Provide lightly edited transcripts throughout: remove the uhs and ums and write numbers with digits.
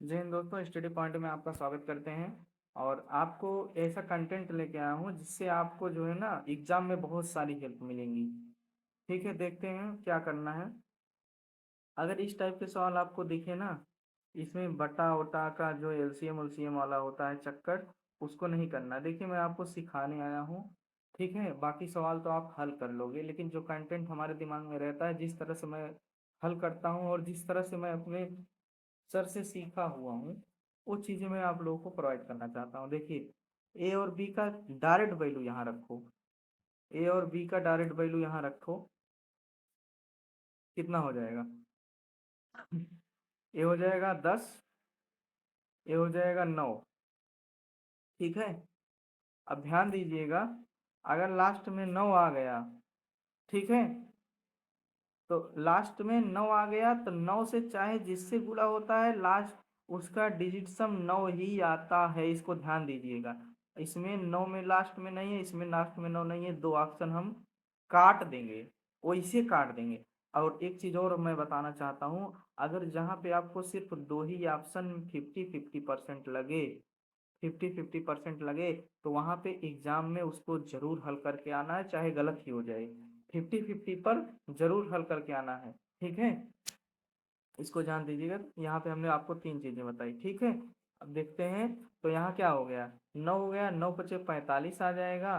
जी हिंद दोस्तों, study point में आपका स्वागत करते हैं। और आपको ऐसा कंटेंट लेके आया हूँ जिससे आपको जो है ना एग्जाम में बहुत सारी हेल्प मिलेंगी। ठीक है, देखते हैं क्या करना है। अगर इस टाइप के सवाल आपको दिखे ना, इसमें बटा वटा का जो एलसीएम उलसीएम वाला होता है चक्कर, उसको नहीं करना। देखिए, मैं आपको सिखाने आया हूँ। ठीक है, बाकी सवाल तो आप हल कर लोगे, लेकिन जो कंटेंट हमारे दिमाग में रहता है, जिस तरह से मैं हल करता हूँ और जिस तरह से मैं अपने सर से सीखा हुआ हूँ, वो चीज़ें मैं आप लोगों को प्रोवाइड करना चाहता हूँ। देखिए, ए और बी का डायरेक्ट वैल्यू यहाँ रखो। ए और बी का डायरेक्ट वैल्यू यहाँ रखो। कितना हो जाएगा? ए हो जाएगा 10, ए हो जाएगा 9। ठीक है, अब ध्यान दीजिएगा, अगर लास्ट में 9 आ गया, ठीक है, तो लास्ट में 9 आ गया तो 9 से चाहे जिससे गुणा होता है, लास्ट उसका डिजिट सम 9 ही आता है। इसको ध्यान दीजिएगा, इसमें 9 में लास्ट में नहीं है, इसमें लास्ट में 9 नहीं है, दो ऑप्शन हम काट देंगे, वैसे काट देंगे। और एक चीज और मैं बताना चाहता हूँ, अगर जहाँ पे आपको सिर्फ दो ही ऑप्शन 50-50% लगे, 50-50% लगे, तो वहां पे एग्जाम में उसको जरूर हल करके आना है, चाहे गलत ही हो जाए। 50-50 पर जरूर हल करके आना है। ठीक है, इसको ध्यान दीजिएगा। यहाँ पे हमने आपको तीन चीजें बताई, ठीक है। अब देखते हैं, तो यहाँ क्या हो गया, 9 हो गया, 9 पचे 45 आ जाएगा।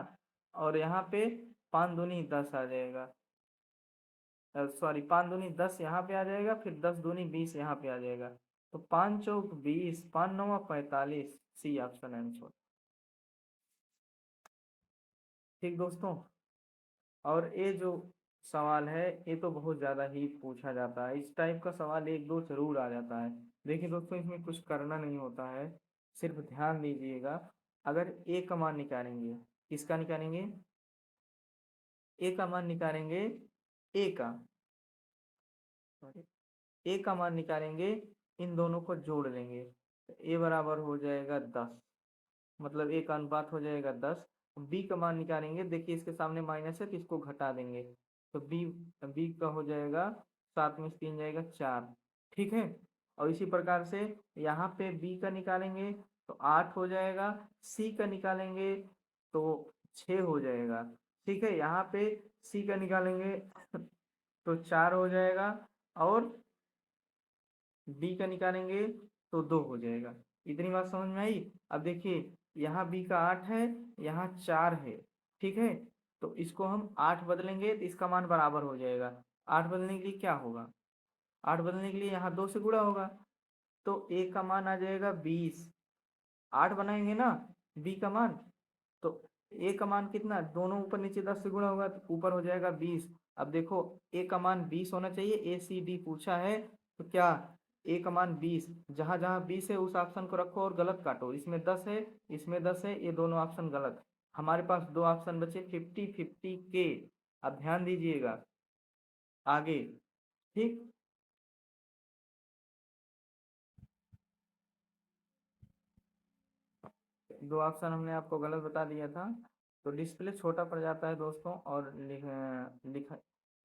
और यहाँ पे 5 दूनी 10 आ जाएगा। सॉरी, 5 दूनी 10 यहाँ पे आ जाएगा, फिर 10 दूनी 20 यहाँ पे आ जाएगा। तो 5 चौक 20, 5 नौ 45, सी ऑप्शन आंसर। ठीक दोस्तों, और ये जो सवाल है, ये तो बहुत ज़्यादा ही पूछा जाता है। इस टाइप का सवाल एक दो जरूर आ जाता है। देखिए दोस्तों, इसमें कुछ करना नहीं होता है, सिर्फ ध्यान दीजिएगा। अगर ए का मान निकालेंगे, किसका निकालेंगे? ए का मान निकालेंगे, ए का, ए का मान निकालेंगे, इन दोनों को जोड़ लेंगे, तो ए बराबर हो जाएगा 10, मतलब ए का अनुपात हो जाएगा 10। बी का मान निकालेंगे, देखिए इसके सामने माइनस है तो इसको घटा देंगे, तो बी, बी का हो जाएगा, 7 में से 3 जाएगा 4। ठीक है, और इसी प्रकार से यहाँ पे बी का निकालेंगे तो 8 हो जाएगा, सी का निकालेंगे तो 6 हो जाएगा। ठीक है, यहाँ पे सी का निकालेंगे तो 4 हो जाएगा, और बी का निकालेंगे तो 2 हो जाएगा। इतनी बात समझ में आई? अब देखिए, यहाँ बी का 8 है, यहाँ 4 है। ठीक है, तो इसको हम 8 बदलेंगे तो इसका मान बराबर हो जाएगा। 8 बदलने के लिए क्या होगा? 8 बदलने के लिए यहाँ 2 से गुणा होगा, तो ए का मान आ जाएगा 20। 8 बनाएंगे ना बी का मान, तो ए का मान कितना, दोनों ऊपर नीचे 10 से गुणा होगा तो ऊपर हो जाएगा 20। अब देखो, ए का मान 20 होना चाहिए, ए सी डी पूछा है, तो क्या, ए का मान 20, जहां जहां 20 है उस ऑप्शन को रखो और गलत काटो। इसमें 10 है, इसमें 10 है, ये दोनों ऑप्शन गलत। हमारे पास दो ऑप्शन बचे 50-50 के। अब ध्यान दीजिएगा आगे। ठीक, दो ऑप्शन हमने आपको गलत बता दिया था, तो डिस्प्ले छोटा पड़ जाता है दोस्तों, और लिख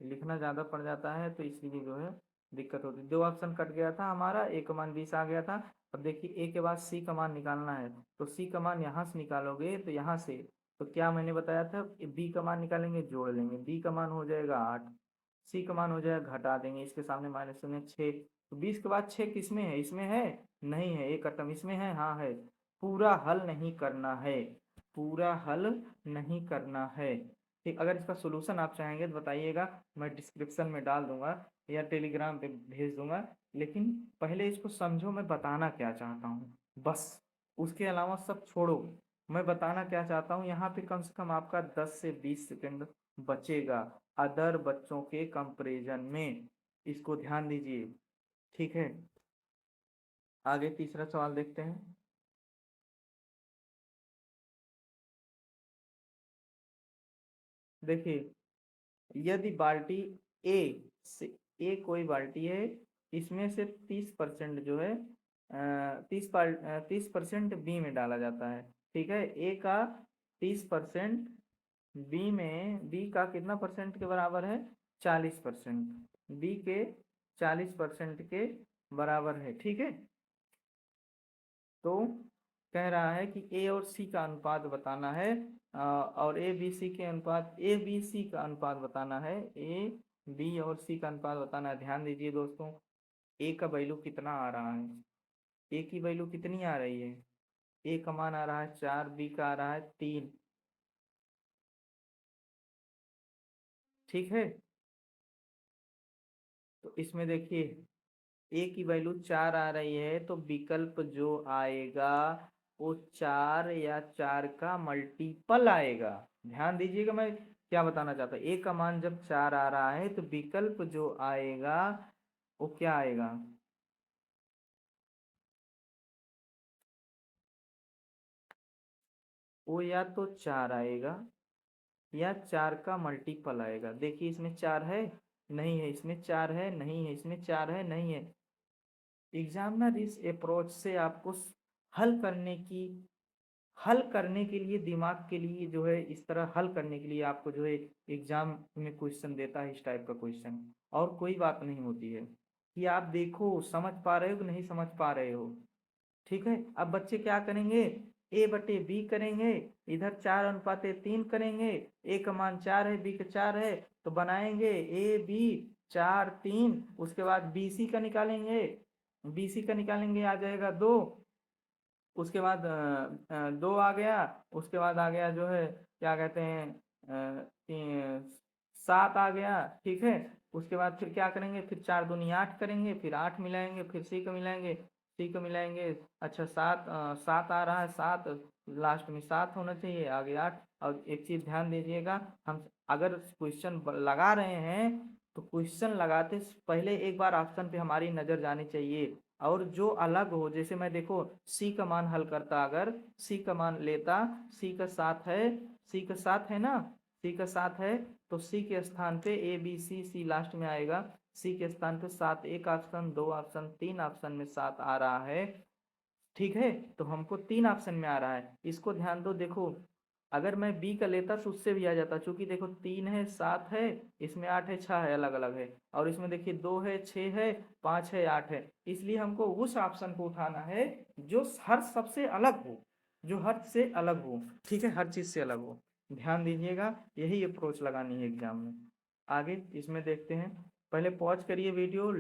लिखना ज़्यादा पड़ जाता है, तो इसलिए जो है दिक्कत होती है। दो ऑप्शन कट गया था हमारा, ए का मान 20 आ गया था। अब देखिए, ए के बाद सी का मान निकालना है, तो सी का मान यहाँ से निकालोगे तो यहाँ से, तो क्या मैंने बताया था, बी का मान निकालेंगे जोड़ लेंगे, बी का मान हो जाएगा 8, सी का मान हो जाएगा, घटा देंगे, इसके सामने माइनस शून्य 6। तो 20 के बाद 6 किस में है? इसमें है? नहीं है, एक अटम इसमें है, हाँ है। पूरा हल नहीं करना है, पूरा हल नहीं करना है। ठीक, अगर इसका सोल्यूशन आप चाहेंगे तो बताइएगा, मैं डिस्क्रिप्शन में डाल दूंगा या टेलीग्राम पे भेज दूंगा। लेकिन पहले इसको समझो, मैं बताना क्या चाहता हूँ बस, उसके अलावा सब छोड़ो। मैं बताना क्या चाहता हूँ, यहाँ पे कम से कम आपका 10 से 20 सेकंड बचेगा अदर बच्चों के कंपैरिजन में। इसको ध्यान दीजिए। ठीक है, आगे तीसरा सवाल देखते हैं। देखिए, यदि बाल्टी ए से, ए कोई बाल्टी है, इसमें से 30% जो है, 30% बी में डाला जाता है। ठीक है, ए का 30%, बी में, बी का कितना परसेंट के बराबर है? 40%। बी के 40% के बराबर है। ठीक है, तो कह रहा है कि ए और सी का अनुपात बताना है, और ए बी सी के अनुपात, ए बी सी का अनुपात बताना है, ए बी और सी का अनुपात बताना है। ध्यान दीजिए दोस्तों, ए का वैल्यू कितना आ रहा है, ए की वैल्यू कितनी आ रही है, ए का मान आ रहा है 4, बी का आ रहा है 3। ठीक है, तो इसमें देखिए ए की वैल्यू 4 आ रही है, तो विकल्प जो आएगा वो 4 या 4 का मल्टीपल आएगा। ध्यान दीजिएगा मैं क्या बताना चाहता हूँ, ए का मान जब 4 आ रहा है तो विकल्प जो आएगा वो क्या आएगा, वो या तो 4 आएगा या 4 का मल्टीपल आएगा। देखिए इसमें 4 है, नहीं है, इसमें 4 है, नहीं है, इसमें 4 है, नहीं है। एग्जामिनर इस अप्रोच से आपको हल करने के लिए, दिमाग के लिए जो है, इस तरह हल करने के लिए आपको जो है एग्जाम में क्वेश्चन देता है, इस टाइप का क्वेश्चन। और कोई बात नहीं होती है कि आप देखो समझ पा रहे हो कि नहीं समझ पा रहे हो। ठीक है, अब बच्चे क्या करेंगे, ए बटे बी करेंगे, इधर 4:3 करेंगे, ए का मान 4 है, बी का 4 है, तो बनाएंगे ए बी 4 3, उसके बाद बी सी का निकालेंगे, बी सी का निकालेंगे आ जाएगा 2, उसके बाद 2 आ गया, उसके बाद आ गया जो है क्या कहते हैं 7 आ गया। ठीक है, उसके बाद फिर क्या करेंगे, फिर 4 दूनी 8 करेंगे, फिर 8 मिलाएंगे, फिर सी को मिलाएंगे, सी को मिलाएंगे। अच्छा 7 आ रहा है, 7 लास्ट में 7 होना चाहिए, आगे 8। और एक चीज ध्यान दीजिएगा, हम अगर क्वेश्चन लगा रहे हैं तो क्वेश्चन लगाते पहले एक बार ऑप्शन पे हमारी नजर जानी चाहिए, और जो अलग हो, जैसे मैं देखो सी का मान हल करता, अगर सी का मान लेता, सी का 7 है, सी का 7 है ना, सी का 7 है, तो सी के स्थान पे A B C, C last में आएगा, सी के स्थान पे 7, एक ऑप्शन, 2 ऑप्शन, 3 ऑप्शन में 7 आ रहा है। ठीक है, तो हमको 3 ऑप्शन में आ रहा है, इसको ध्यान दो। देखो अगर मैं बी का लेता तो उससे भी आ जाता, क्योंकि देखो 3 है, 7 है, इसमें 8 है, 6 है, अलग अलग है, और इसमें देखिए 2 है, 6 है, 5 है, 8 है। इसलिए हमको उस ऑप्शन को उठाना है जो हर सबसे अलग हो, जो हर से अलग हो। ठीक है, हर चीज से अलग हो। ध्यान दीजिएगा, यही अप्रोच लगानी है एग्जाम में। आगे इसमें देखते हैं, पहले पॉज करिए, वीडियो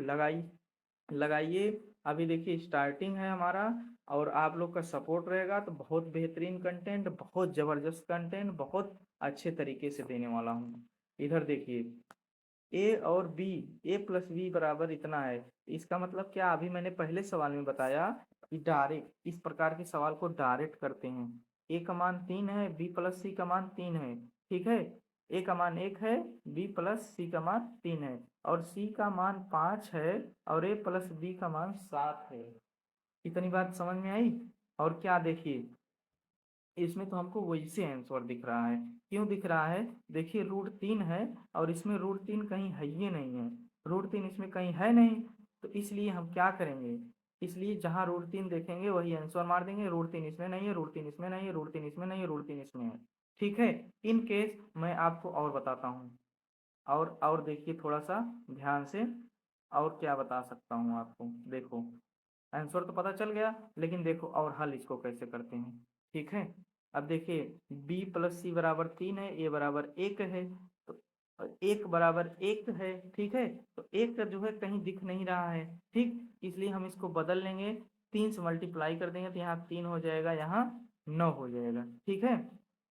लगाइए। अभी देखिए स्टार्टिंग है हमारा, और आप लोग का सपोर्ट रहेगा तो बहुत बेहतरीन कंटेंट, बहुत जबरदस्त कंटेंट, बहुत अच्छे तरीके से देने वाला हूँ। इधर देखिए, ए और बी, ए प्लस बी बराबर इतना है, इसका मतलब क्या, अभी मैंने पहले सवाल में बताया कि डायरेक्ट इस प्रकार के सवाल को डायरेक्ट करते हैं। ए का मान 3 है, बी प्लस सी का मान 3 है। ठीक है, ए का मान 1 है, बी प्लस सी का मान 3 है, और सी का मान 5 है, और ए प्लस बी का मान 7 है। इतनी बात समझ में आई। और क्या देखिए, इसमें तो हमको वैसे आंसर दिख रहा है, क्यों दिख रहा है, देखिए √3 है, और इसमें √3 कहीं है ही नहीं है, √3 इसमें कहीं है नहीं, तो इसलिए हम क्या करेंगे, इसलिए जहां √3 देखेंगे वही आंसर मार देंगे, √3 इसमें नहीं है, √3 इसमें नहीं है, √3 इसमें नहीं है, √3 इसमें है। ठीक है, इन केस मैं आपको और बताता हूँ, और देखिए थोड़ा सा ध्यान से, और क्या बता सकता हूँ आपको, देखो आंसर तो पता चल गया, लेकिन देखो और हल इसको कैसे करते हैं। ठीक है, अब देखिए b प्लस सी बराबर 3 है, a बराबर 1 है, तो 1 बराबर 1 है। ठीक है, तो 1 का जो है कहीं दिख नहीं रहा है, ठीक, इसलिए हम इसको बदल लेंगे, 3 से मल्टीप्लाई कर देंगे, तो यहाँ 3 हो जाएगा, यहाँ 9 हो जाएगा। ठीक है,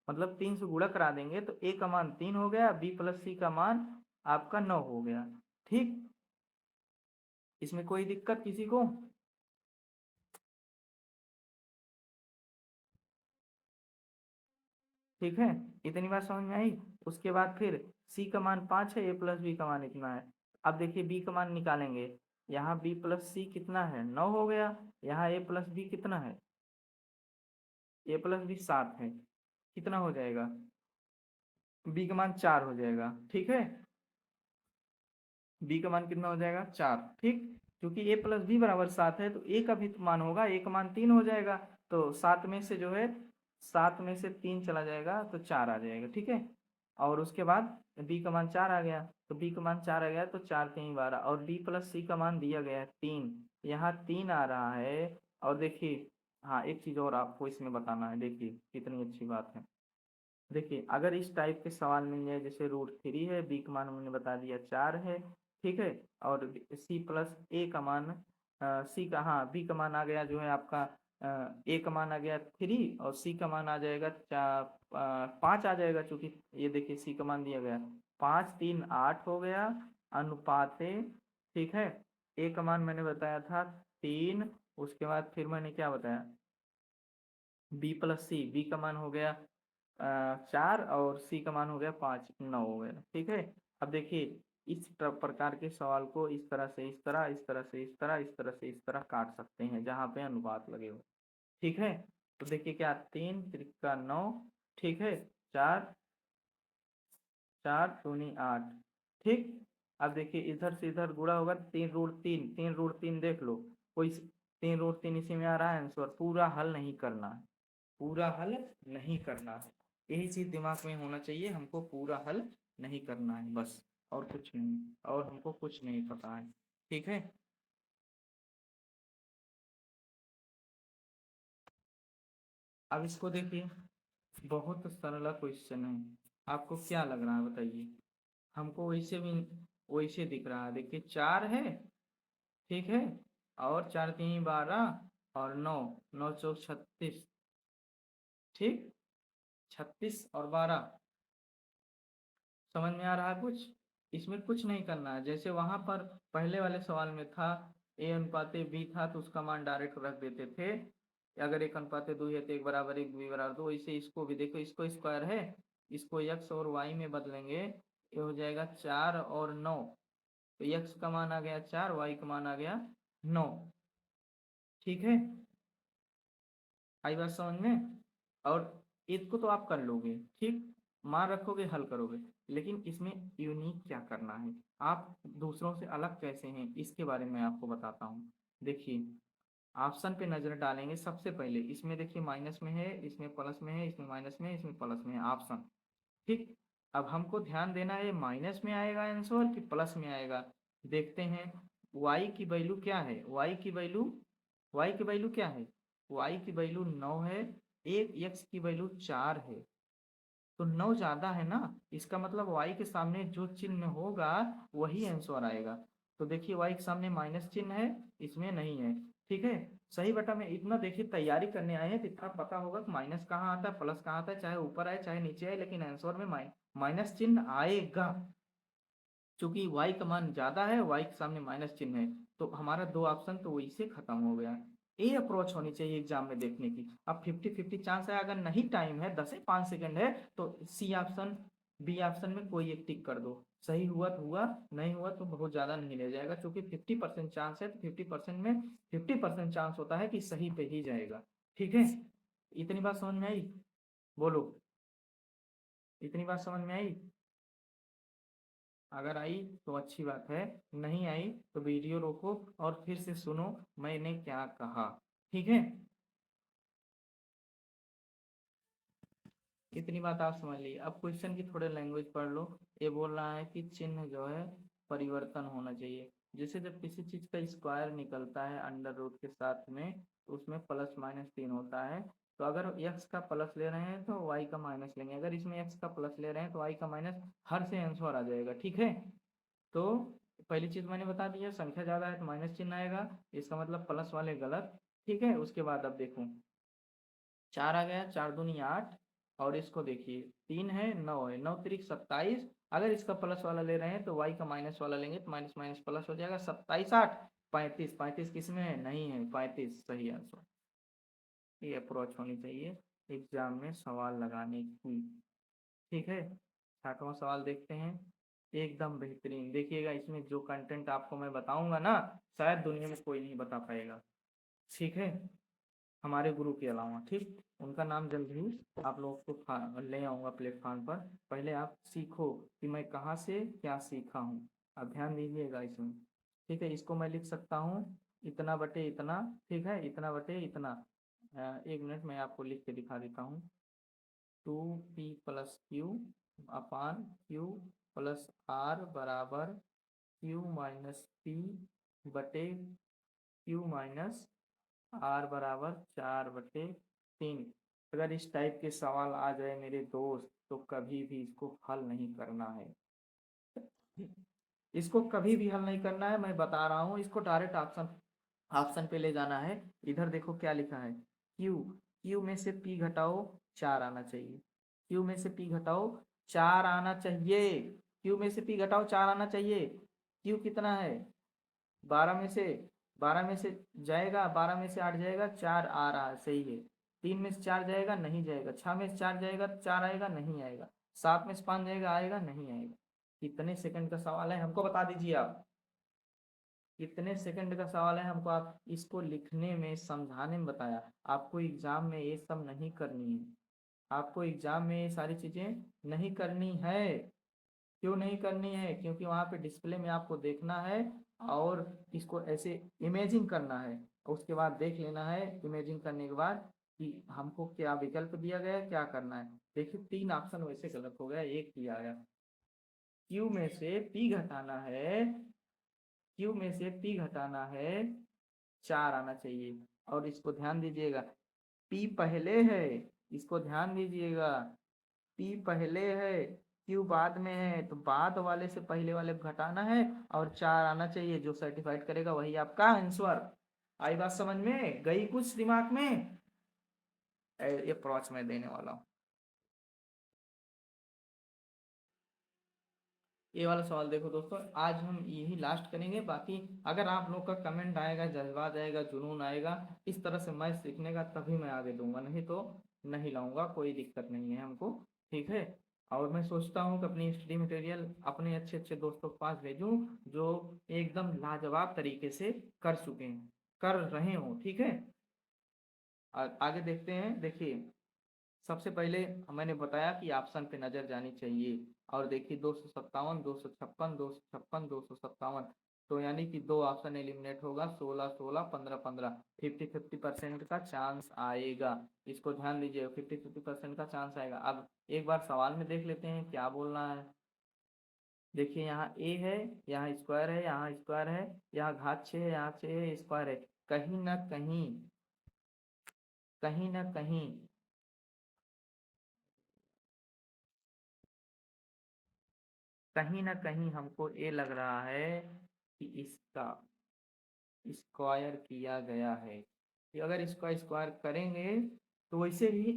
मतलब 3 से गुणा करा देंगे तो a का मान 3 हो गया, b प्लस सी का मान आपका 9 हो गया। ठीक, इसमें कोई दिक्कत किसी को। ठीक है, इतनी बात समझ में आई। उसके बाद फिर c का मान 5 है, a प्लस बी का मान इतना है। अब देखिए b का मान निकालेंगे, यहाँ b प्लस सी कितना है, 9 हो गया, यहाँ a प्लस बी कितना है, a प्लस बी 7 है, कितना हो जाएगा, b का मान 4 हो जाएगा। ठीक है, b का मान कितना हो जाएगा, 4। ठीक, क्योंकि a प्लस बी बराबर 7 है, तो a का भी तो मान होगा, a का मान 3 हो जाएगा, तो 7 में से जो है 7 में से 3 चला जाएगा तो 4 आ जाएगा। ठीक है, और उसके बाद b का मान 4 आ गया, तो b का मान 4 आ गया, तो 4 3 12, और b प्लस सी का मान दिया गया है 3, यहाँ 3 आ रहा है। और देखिए हाँ, एक चीज़ और आपको इसमें बताना है, देखिए कितनी अच्छी बात है। देखिए अगर इस टाइप के सवाल मिल जाए, जैसे रूट 3 है, बी का मान मैंने बता दिया 4 है, ठीक है, और सी प्लस ए का मान, सी का, हाँ, बी का मान आ गया जो है आपका, ए का मान आ गया 3, और सी का मान आ जाएगा 5 आ जाएगा, चूंकि ये देखिए सी का मान दिया गया 5 3 8 हो गया अनुपाते, ठीक है। ए का मान मैंने बताया था 3, उसके बाद फिर मैंने क्या बताया, बी प्लस सी, बी का मान हो गया 4, और सी का मान हो गया 5, 9 हो गया, ठीक है। अब देखिए इस प्रकार के सवाल को इस तरह से इस तरह, इस तरह से इस तरह, इस तरह से इस तरह काट सकते हैं जहाँ पे अनुपात लगे हो, ठीक है। तो देखिए क्या, 3 3 9, ठीक है, 4 4 दूनी 8, ठीक। अब देखिए इधर से इधर गुणा होगा, 3 रूट 3, 3 रूट 3 देख लो, कोई 3 रूट 3 इसी में आ रहा है आंसर, पूरा हल नहीं करना है, पूरा हल नहीं करना है, यही चीज दिमाग में होना चाहिए, हमको पूरा हल नहीं करना है बस, और कुछ नहीं, और हमको कुछ नहीं पता है, ठीक है। अब इसको देखिए, बहुत सरल क्वेश्चन है, आपको क्या लग रहा है बताइए। हमको वैसे भी वैसे दिख रहा है, देखिए 4 है, ठीक है, और 4 3 12, और 9, 9 चौक 36, ठीक, 36 और 12, समझ में आ रहा है कुछ। इसमें कुछ नहीं करना है, जैसे वहां पर पहले वाले सवाल में था ए अनुपाते बी था तो उसका मान डायरेक्ट रख देते थे, अगर एक अनुपाते 2 है तो 1 बराबर 1 2 बराबर 2, वैसे इसको भी देखो, इसको स्क्वायर है, इसको एक्स और वाई में बदलेंगे, ये हो जाएगा 4 और 9, तो एक्स का मान आ गया 4, वाई का मान आ गया 9, ठीक है, आई बात समझ में। और इसको तो आप कर लोगे, ठीक, मान रखोगे हल करोगे, लेकिन इसमें यूनिक क्या करना है, आप दूसरों से अलग कैसे हैं इसके बारे में आपको बताता हूँ। देखिए ऑप्शन पे नजर डालेंगे सबसे पहले, इसमें देखिए माइनस में है, इसमें प्लस में है, इसमें माइनस में है, इसमें प्लस में है ऑप्शन, ठीक। अब हमको ध्यान देना है माइनस में आएगा आंसर कि प्लस में आएगा, देखते हैं। y की वैल्यू क्या है, y की वैल्यू क्या है, y की वैल्यू 9 है, एक x की वैल्यू 4 है, तो 9 ज्यादा है ना, इसका मतलब y के सामने जो चिन्ह होगा वही आंसर आएगा। तो देखिए y के सामने माइनस चिन्ह है, इसमें नहीं है, ठीक है। सही बेटा, मैं इतना देखिए तैयारी करने आए हैं तो इतना पता होगा कि माइनस कहाँ आता है प्लस कहाँ आता है, चाहे ऊपर आए चाहे नीचे आए, लेकिन आंसर में माइनस चिन्ह आएगा, चूंकि y का मान ज्यादा है, y के सामने माइनस चिन्ह है, तो हमारा दो ऑप्शन तो वही से खत्म हो गया। ये अप्रोच होनी चाहिए एग्जाम में देखने की। अब 50-50 चांस है, अगर नहीं टाइम है 10 से 5 सेकंड है, तो सी ऑप्शन, बी ऑप्शन में कोई एक टिक कर दो, सही हुआ तो हुआ, नहीं हुआ तो बहुत ज्यादा नहीं ले जाएगा, क्योंकि 50% चांस है तो 50% में 50% चांस होता है कि सही पे ही जाएगा, ठीक है। इतनी बात समझ में आई, बोलो, इतनी बात समझ में आई। अगर आई तो अच्छी बात है, नहीं आई तो वीडियो रोको और फिर से सुनो मैंने क्या कहा, ठीक है। इतनी बात आप समझ ली, अब क्वेश्चन की थोड़े लैंग्वेज पढ़ लो। ये बोल रहा है कि चिन्ह जो है परिवर्तन होना चाहिए, जैसे जब किसी चीज का स्क्वायर निकलता है अंडर रूट के साथ में, तो उसमें +-3 होता है, तो अगर x का प्लस ले रहे हैं तो y का माइनस लेंगे, अगर इसमें x का प्लस ले रहे हैं तो y का माइनस, हर से आंसर आ जाएगा, ठीक है। तो पहली चीज मैंने बता दी है, संख्या ज्यादा है तो माइनस चिन्ह आएगा, इसका मतलब प्लस वाले गलत, ठीक है। उसके बाद अब देखो 4 आ गया, 4 दूनी 8, और इसको देखिए 3 है, 9 है, 9 3 27, अगर इसका प्लस वाला ले रहे हैं तो y का माइनस वाला लेंगे तो माइनस माइनस प्लस हो जाएगा, 27 8, 35, 35 किस में है, नहीं है, 35 सही आंसर। ये अप्रोच होनी चाहिए एग्जाम में सवाल लगाने की, ठीक है। 60वां सवाल देखते हैं, एकदम बेहतरीन, देखिएगा इसमें जो कंटेंट आपको मैं बताऊंगा ना, शायद दुनिया में कोई नहीं बता पाएगा, ठीक है, हमारे गुरु के अलावा, ठीक। उनका नाम जल्द ही आप लोग को ले आऊंगा प्लेटफॉर्म पर, पहले आप सीखो कि मैं कहाँ से क्या सीखा हूँ, अब ध्यान दीजिएगा इसमें, ठीक है। इसको मैं लिख सकता हूँ इतना बटे इतना, ठीक है, इतना बटे इतना, एक मिनट मैं आपको लिख के दिखा देता हूँ, 2p+q/q+r बराबर q-p बटे q-r, r बराबर 4/3। अगर इस टाइप के सवाल आ जाए मेरे दोस्त तो कभी भी इसको हल नहीं करना है, इसको कभी भी हल नहीं करना है, मैं बता रहा हूँ। इसको डायरेक्ट ऑप्शन ऑप्शन पे ले जाना है। इधर देखो क्या लिखा है, क्यू, क्यू में से पी घटाओ 4 आना चाहिए, क्यू में से पी घटाओ 4 आना चाहिए, क्यू में से पी घटाओ 4 आना चाहिए। क्यू कितना है, 12 में से, 12 में से जाएगा, 12 में से 8 जाएगा, 4 आ रहा है, सही है। 3 में से 4 जाएगा, नहीं जाएगा। 6 में से 4 जाएगा, 4 आएगा, नहीं आएगा। 7 में से 5 जाएगा, आएगा, नहीं आएगा। कितने सेकंड का सवाल है हमको बता दीजिए आप, कितने सेकंड का सवाल है हमको, आप इसको लिखने में समझाने में बताया। आपको एग्जाम में ये सब नहीं करनी है, आपको एग्जाम में ये सारी चीजें नहीं करनी है। क्यों नहीं करनी है, क्योंकि वहां पे डिस्प्ले में आपको देखना है और इसको ऐसे इमेजिंग करना है, और उसके बाद देख लेना है इमेजिंग करने के बाद कि हमको क्या विकल्प दिया गया है, क्या करना है। देखिए 3 ऑप्शन वैसे गलत हो गया, एक ही आया। क्यू में से पी घटाना है, क्यू में से पी घटाना है, 4 आना चाहिए। और इसको ध्यान दीजिएगा, पी पहले है, इसको ध्यान दीजिएगा, पी पहले है, क्यू बाद में है, तो बाद वाले से पहले वाले को घटाना है और 4 आना चाहिए। जो सर्टिफाइड करेगा वही आपका आंसर। आई बात समझ में, गई कुछ दिमाग में? ये अप्रोच में देने वाला हूँ। ये वाला सवाल देखो दोस्तों, आज हम यही लास्ट करेंगे। बाकी अगर आप लोग का कमेंट आएगा, जज्बा आएगा, जुनून आएगा इस तरह से मैथ सीखने का, तभी मैं आगे दूंगा, नहीं तो नहीं लाऊंगा, कोई दिक्कत नहीं है हमको। ठीक है। और मैं सोचता हूँ कि अपनी स्टडी मटेरियल अपने अच्छे अच्छे दोस्तों के पास भेजूँ, जो एकदम लाजवाब तरीके से कर चुके हैं, कर रहे हो। ठीक है। आगे देखते हैं। देखिए सबसे पहले मैंने बताया कि ऑप्शन पे नजर जानी चाहिए। और देखिए 257, 256, 256, 257, तो यानी कि 2 ऑप्शन एलिमिनेट होगा, 16 16, 15 15, 50-50% का चांस आएगा। इसको ध्यान दीजिए, 50-50% का चांस आएगा। अब एक बार सवाल में देख लेते हैं क्या बोलना है। देखिए यहाँ ए है, यहाँ स्क्वायर है, यहाँ स्क्वायर है, यहाँ घात 6 है, यहाँ 6 है, स्क्वायर है। कहीं ना कहीं, कहीं ना कहीं, कहीं ना कहीं हमको ये लग रहा है कि इसका स्क्वायर किया गया है। कि अगर इसका स्क्वायर करेंगे तो वैसे भी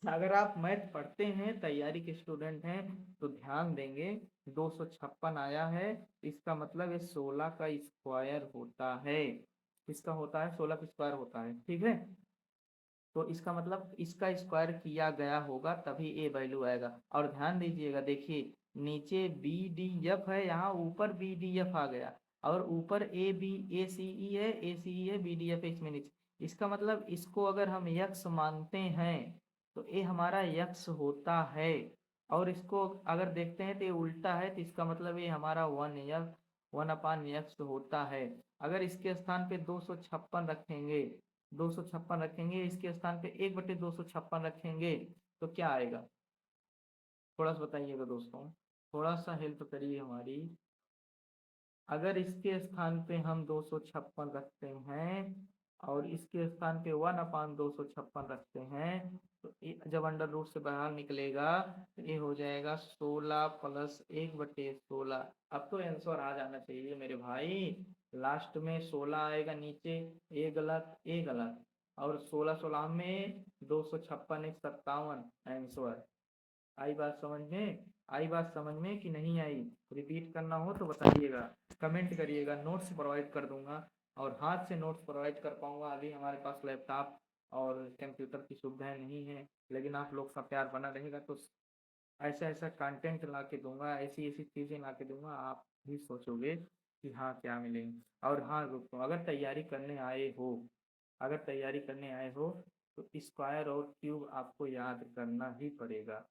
अगर आप मैथ पढ़ते हैं, तैयारी के स्टूडेंट हैं, तो ध्यान देंगे 256 आया है, इसका मतलब ये 16 का स्क्वायर होता है। इसका होता है 16 का स्क्वायर होता है। ठीक है। तो इसका मतलब इसका स्क्वायर किया गया होगा, तभी ए वैल्यू आएगा। और ध्यान दीजिएगा, देखिए नीचे बी डी एफ है, यहाँ ऊपर बी डी एफ आ गया, और ऊपर ए बी ए सी ई है, ए सी ई है, बी डी एफ है इसमें नीचे। इसका मतलब इसको अगर हम यक्स मानते हैं तो ये हमारा यक्स होता है। और इसको अगर देखते हैं तो ये उल्टा है, तो इसका मतलब ये हमारा 1/x होता है। अगर इसके स्थान पे 256 रखेंगे, 256 रखेंगे, इसके स्थान पे 1/256 रखेंगे, तो क्या आएगा? थोड़ा सा बताइएगा दोस्तों, थोड़ा सा हेल्प करिए हमारी। अगर इसके स्थान पे हम 256 रखते हैं और इसके स्थान पे 1/256 रखते हैं, तो जब अंडर रूट से बाहर निकलेगा तो ये हो जाएगा 16 प्लस 1/16। अब तो आंसर आ जाना चाहिए मेरे भाई। लास्ट में 16 आएगा नीचे, ए गलत, ए गलत, और 16 16 में 256, 157 आंसर। आई बात समझ में? आई बात समझ में कि नहीं आई? रिपीट करना हो तो बताइएगा, कमेंट करिएगा, नोट्स प्रोवाइड कर दूंगा। और हाथ से नोट्स प्रोवाइड कर पाऊंगा, अभी हमारे पास लैपटॉप और कंप्यूटर की सुविधाएं नहीं है, लेकिन आप लोग का प्यार बना रहेगा तो ऐसा ऐसा कंटेंट ला के दूंगा, ऐसी ऐसी चीज़ें ला के दूंगा, आप भी सोचोगे कि हाँ क्या मिलेंगे। और हाँ दोस्तों, अगर तैयारी करने आए हो, अगर तैयारी करने आए हो तो स्क्वायर और क्यूब आपको याद करना ही पड़ेगा।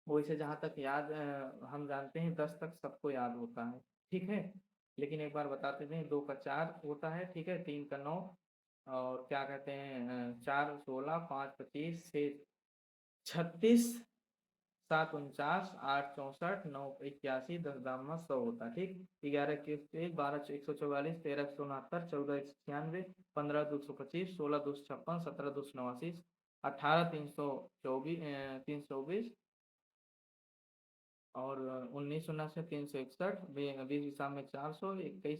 वैसे जहाँ तक याद हम जानते हैं 10 तक सबको याद होता है। ठीक है। लेकिन एक बार बताते हैं, 2 का 4 होता है, ठीक है, 3 का 9, और क्या कहते हैं 4 16, 5 25, 6 36, 7 49 8 64 9 81 10 दाम 100 होता। ठीक, 11 के 1 12 144 13 169 14 196 15 225 16 256 17 289 18 324 और 19 361 20 हिसाब में 400 21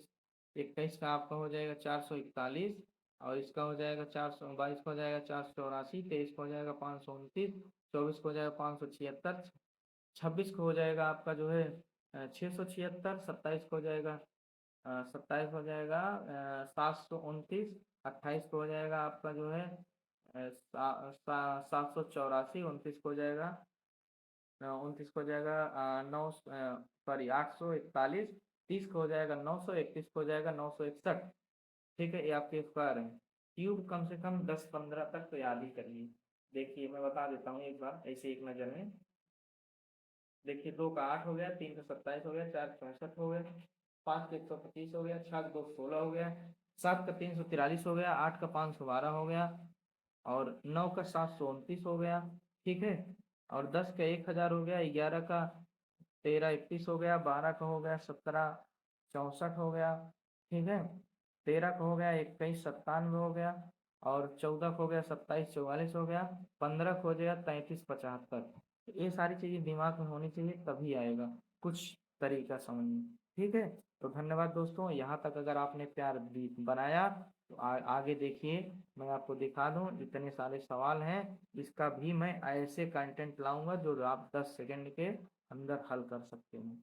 21 का आपका हो जाएगा 441 और इसका हो जाएगा 422 का हो जाएगा 484 23 का हो जाएगा 529 24 को हो जाएगा 576 26 को हो जाएगा आपका जो है 676 27 को हो जाएगा 27 हो जाएगा 729 28 को हो जाएगा आपका जो है 784 29 को हो जाएगा 29 को हो जाएगा 841 30 को हो जाएगा 900 31 को हो जाएगा 961। ठीक है, ये आपके स्क्वायर है। क्यूब कम से कम 10-15 तक तो याद ही करिए। देखिए मैं बता देता हूँ एक बार ऐसे एक नज़र में। देखिए 2 का 8 हो गया, 3 का 27 हो गया, 4 का 65 हो गया, 5 का 125 हो गया, 6 का 216 हो गया, 7 का 343 हो गया, 8 का 512 हो गया और 9 का 729 हो गया। ठीक है, और 10 का 1000 हो गया, 11 का 1331 हो गया, 12 का हो गया 1764 हो गया। ठीक है, 13 का हो गया 2197 हो गया और 14 को हो गया 2744 हो गया, 15 को हो गया 3375। ये सारी चीजें दिमाग में होनी चाहिए तभी आएगा कुछ तरीका समझ में। ठीक है, तो धन्यवाद दोस्तों, यहाँ तक अगर आपने प्यार बनाया तो आगे देखिए मैं आपको दिखा दूं इतने सारे सवाल हैं, इसका भी मैं ऐसे कंटेंट लाऊंगा जो आप 10 सेकंड के अंदर हल कर सकते हैं।